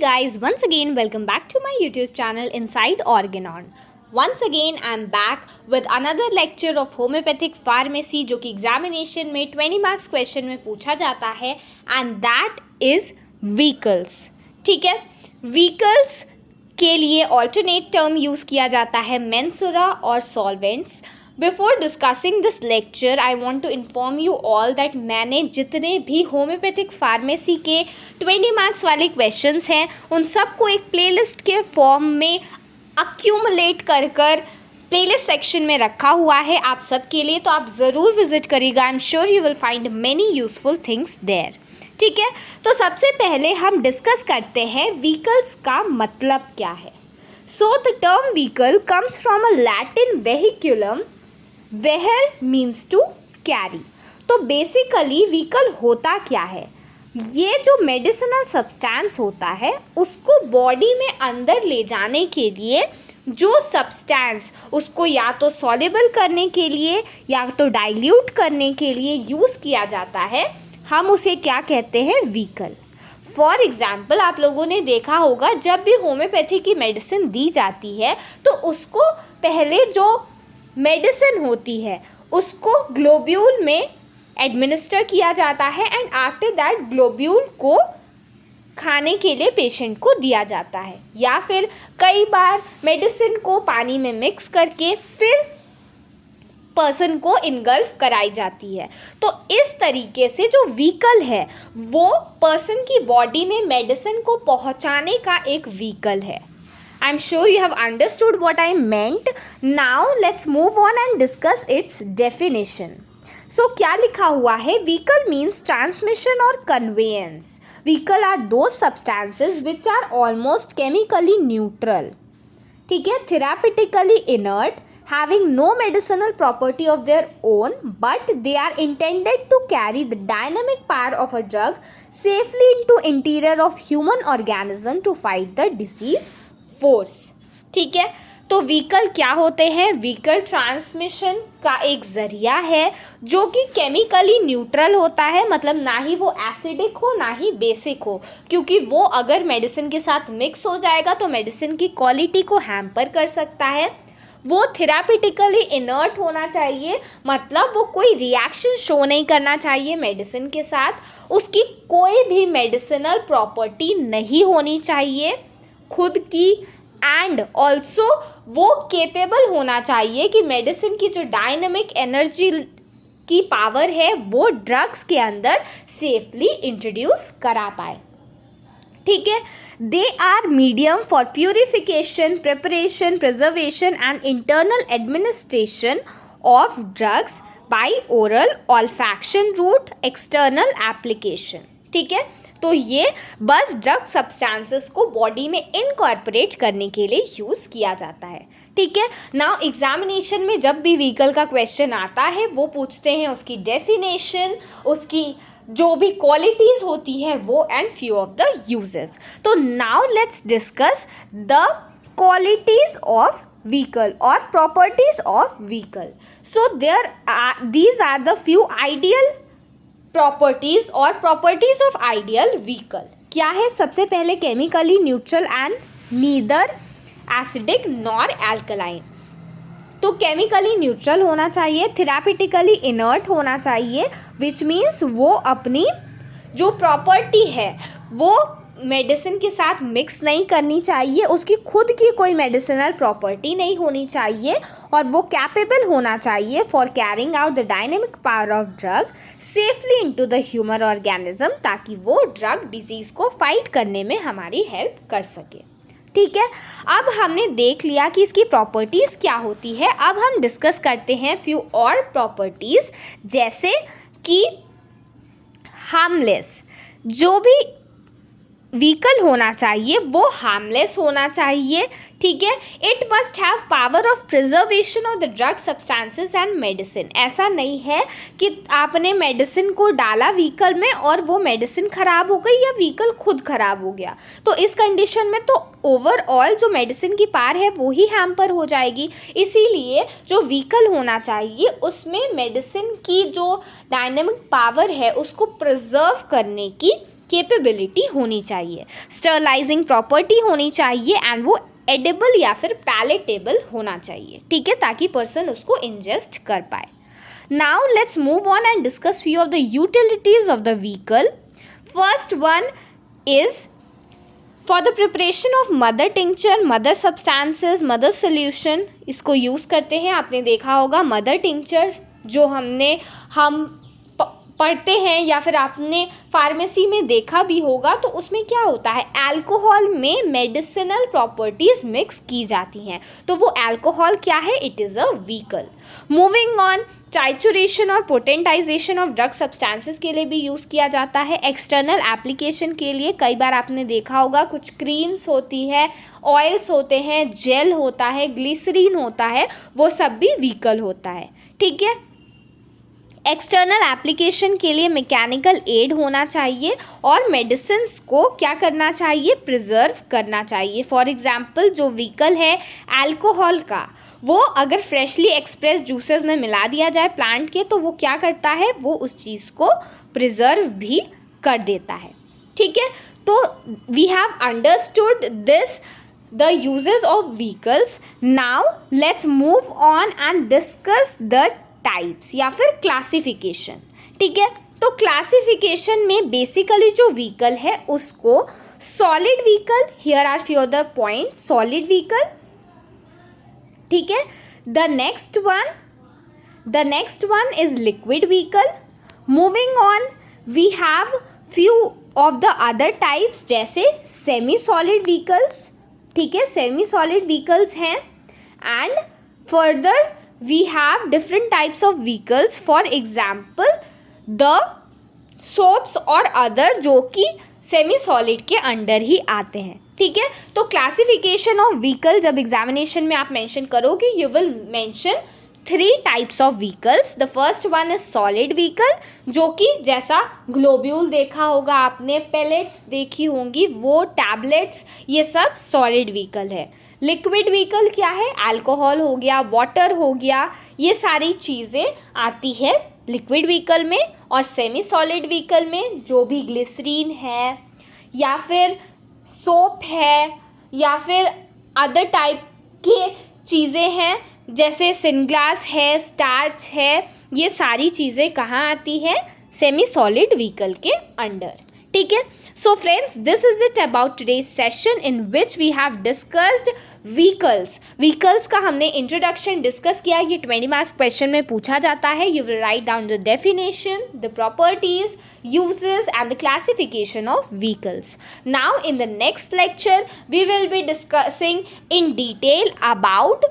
Guys, once again welcome back to my YouTube channel Inside Organon. Once again I am back with another lecture of homeopathic pharmacy जो कि examination में 20 marks question में पूछा जाता है and that is vehicles. ठीक है, vehicles के लिए ऑल्टरनेट टर्म यूज़ किया जाता है मेंसुरा और solvents. Before discussing this lecture I want to inform you all that मैंने जितने भी होम्योपैथिक फार्मेसी के 20 मार्क्स वाले क्वेश्चंस हैं उन सबको एक प्लेलिस्ट के फॉर्म में अक्यूमुलेट कर प्लेलिस्ट सेक्शन में रखा हुआ है आप सबके लिए, तो आप ज़रूर विजिट करिएगा. I am sure you will find many useful things there. ठीक है, तो सबसे पहले हम डिस्कस करते हैं व्हीकल्स का मतलब क्या है. So the term vehicle comes from a Latin vehiculum. Vehere means to carry. तो बेसिकली व्हीकल होता क्या है, ये जो मेडिसिनल सब्सटेंस होता है उसको बॉडी में अंदर ले जाने के लिए जो सब्सटेंस उसको या तो सॉल्युबल करने के लिए या तो डाइल्यूट करने के लिए यूज़ किया जाता है, हम उसे क्या कहते हैं, व्हीकल. फॉर एग्ज़ाम्पल आप लोगों ने देखा होगा जब भी होम्योपैथी की मेडिसिन दी जाती है तो उसको पहले जो मेडिसिन होती है उसको ग्लोब्यूल में एडमिनिस्टर किया जाता है एंड आफ्टर दैट ग्लोब्यूल को खाने के लिए पेशेंट को दिया जाता है, या फिर कई बार मेडिसिन को पानी में मिक्स करके फिर पर्सन को इनगल्फ कराई जाती है. तो इस तरीके से जो व्हीकल है वो पर्सन की बॉडी में मेडिसिन को पहुंचाने का एक व्हीकल है. I'm sure you have understood what I meant. Now let's move on and discuss its definition. So क्या लिखा हुआ है, vehicle means transmission or conveyance. Vehicle are those substances which are almost chemically neutral. ठीक है, therapeutically inert, having no medicinal property of their own, but they are intended to carry the dynamic power of a drug safely into interior of human organism to fight the disease force. ठीक है, तो vehicle क्या होते हैं, vehicle transmission का एक ज़रिया है जो कि केमिकली न्यूट्रल होता है, मतलब ना ही वो एसिडिक हो ना ही बेसिक हो, क्योंकि वो अगर मेडिसिन के साथ मिक्स हो जाएगा तो मेडिसिन की क्वालिटी को हैम्पर कर सकता है. वो थेरापिटिकली इनर्ट होना चाहिए, मतलब वो कोई रिएक्शन शो नहीं करना चाहिए मेडिसिन के साथ, उसकी कोई भी मेडिसिनल प्रॉपर्टी नहीं होनी चाहिए खुद की, एंड ऑल्सो वो केपेबल होना चाहिए कि मेडिसिन की जो डायनामिक एनर्जी की पावर है वो ड्रग्स के अंदर सेफली इंट्रोड्यूस करा पाए. ठीक है, they are medium for purification, preparation, preservation and internal administration of drugs by oral olfaction route, external application. ठीक है, तो ये बस ड्रग सब्सटेंसेस को बॉडी में इनकॉर्पोरेट करने के लिए यूज़ किया जाता है. ठीक है, नाउ एग्जामिनेशन में जब भी व्हीकल का क्वेश्चन आता है वो पूछते हैं उसकी डेफिनेशन, उसकी जो भी क्वालिटीज़ होती है वो, and few of the uses. तो now let's discuss the qualities of vehicle और properties of vehicle. So these are the few ideal properties और प्रॉपर्टीज़ ऑफ आइडियल व्हीकल. क्या है, सबसे पहले chemically neutral and neither acidic nor alkaline. तो chemically neutral होना चाहिए, थेरापिटिकली इनर्ट होना चाहिए, विच मीन्स वो अपनी जो प्रॉपर्टी है वो मेडिसिन के साथ मिक्स नहीं करनी चाहिए, उसकी खुद की कोई मेडिसिनल प्रॉपर्टी नहीं होनी चाहिए, और वो कैपेबल होना चाहिए for carrying out the dynamic power of drug safely into the human organism, ताकि वो ड्रग डिजीज़ को फाइट करने में हमारी हेल्प कर सके. ठीक है, अब हमने देख लिया कि इसकी प्रॉपर्टीज़ क्या होती है. अब हम डिस्कस करते हैं फ्यू और प्रॉपर्टीज़, जैसे कि हार्मलेस. जो भी व्हीकल होना चाहिए वो हार्मलेस होना चाहिए. ठीक है, it must have power of preservation of the drug substances and medicine. ऐसा नहीं है कि आपने मेडिसिन को डाला व्हीकल में और वो मेडिसिन ख़राब हो गई या व्हीकल खुद ख़राब हो गया, तो इस कंडीशन में तो ओवरऑल जो मेडिसिन की पावर है वो ही हैम्पर हो जाएगी. इसीलिए जो व्हीकल होना चाहिए उसमें मेडिसिन की जो डायनेमिक पावर है उसको प्रिजर्व करने की कैपेबिलिटी होनी चाहिए, स्टरलाइजिंग प्रॉपर्टी होनी चाहिए एंड वो एडिबल या फिर पैलेटेबल होना चाहिए, ठीक है, ताकि पर्सन उसको इंजेस्ट कर पाए. Now let's move on and discuss few of the utilities of the vehicle. First one is for the preparation of mother tincture, mother substances, mother solution, इसको यूज़ करते हैं. आपने देखा होगा मदर टिंक्चर जो हम पढ़ते हैं या फिर आपने फार्मेसी में देखा भी होगा, तो उसमें क्या होता है, अल्कोहल में मेडिसिनल प्रॉपर्टीज़ मिक्स की जाती हैं. तो वो अल्कोहल क्या है, it is a vehicle. Moving on, trituration और पोटेंटाइजेशन ऑफ ड्रग सब्सटेंसेस के लिए भी यूज़ किया जाता है. एक्सटर्नल एप्लीकेशन के लिए कई बार आपने देखा होगा कुछ क्रीम्स होती है, ऑयल्स होते हैं, जेल होता है, ग्लिसरीन होता है, वो सब भी व्हीकल होता है, ठीक है. एक्सटर्नल एप्लीकेशन के लिए मैकेनिकल एड होना चाहिए और मेडिसिन्स को क्या करना चाहिए, प्रिजर्व करना चाहिए. फॉर एग्जांपल जो व्हीकल है अल्कोहल का, वो अगर फ्रेशली एक्सप्रेस जूसेस में मिला दिया जाए प्लांट के, तो वो क्या करता है, वो उस चीज़ को प्रिजर्व भी कर देता है, ठीक है. तो we have understood this the uses of vehicles. Now let's move on and discuss the types या फिर classification, ठीक है. तो classification में basically जो vehicle है उसको solid vehicle, here are few other points, solid vehicle, ठीक है. the next one is liquid vehicle. moving on, we have few of the other types जैसे semi solid vehicles, ठीक है, सेमी सॉलिड व्हीकल्स हैं. And further we have different types of vehicles, for example the soaps और other जो कि semi solid के under ही आते हैं, ठीक है. तो क्लासिफिकेशन ऑफ व्हीकल जब एग्जामिनेशन में आप मेंशन करोगे, you will mention 3 types of vehicles. The first one is solid vehicle, जो कि जैसा ग्लोब्यूल देखा होगा आपने, पेलेट्स देखी होंगी, वो टैबलेट्स, ये सब सॉलिड व्हीकल है. लिक्विड व्हीकल क्या है, अल्कोहल हो गया, वाटर हो गया, ये सारी चीज़ें आती है लिक्विड व्हीकल में. और सेमी सॉलिड व्हीकल में जो भी ग्लिसरीन है या फिर सोप है या फिर अदर टाइप के चीज़ें हैं जैसे सिनग्लास है, स्टार्च है, ये सारी चीज़ें कहाँ आती हैं, सेमी सॉलिड व्हीकल के अंडर, ठीक है. So friends, this is it about today's session in which we have discussed vehicles. Vehicles का हमने इंट्रोडक्शन डिस्कस किया. ये 20 मार्क्स क्वेश्चन में पूछा जाता है. You will write down the definition, the properties, uses and the classification of vehicles. Now in the next lecture we will be discussing in detail about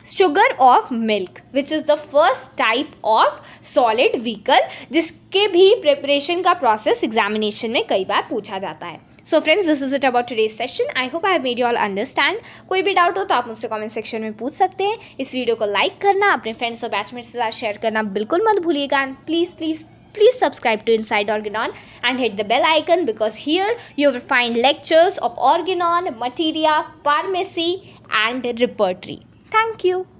sugar of milk, which is the first type of solid vehicle, जिसके भी preparation का process examination में कई बार पूछा जाता है. So friends, this is it about today's session. I hope I have made you all understand. कोई भी डाउट हो तो आप मुझसे कमेंट सेक्शन में पूछ सकते हैं. इस वीडियो को लाइक करना, अपने फ्रेंड्स और बैचमेट्स के साथ शेयर करना बिल्कुल मत भूलिएगा. Please subscribe to Inside Organon and hit the bell icon, because here you will find lectures of Organon, materia, pharmacy and repertory. Thank you.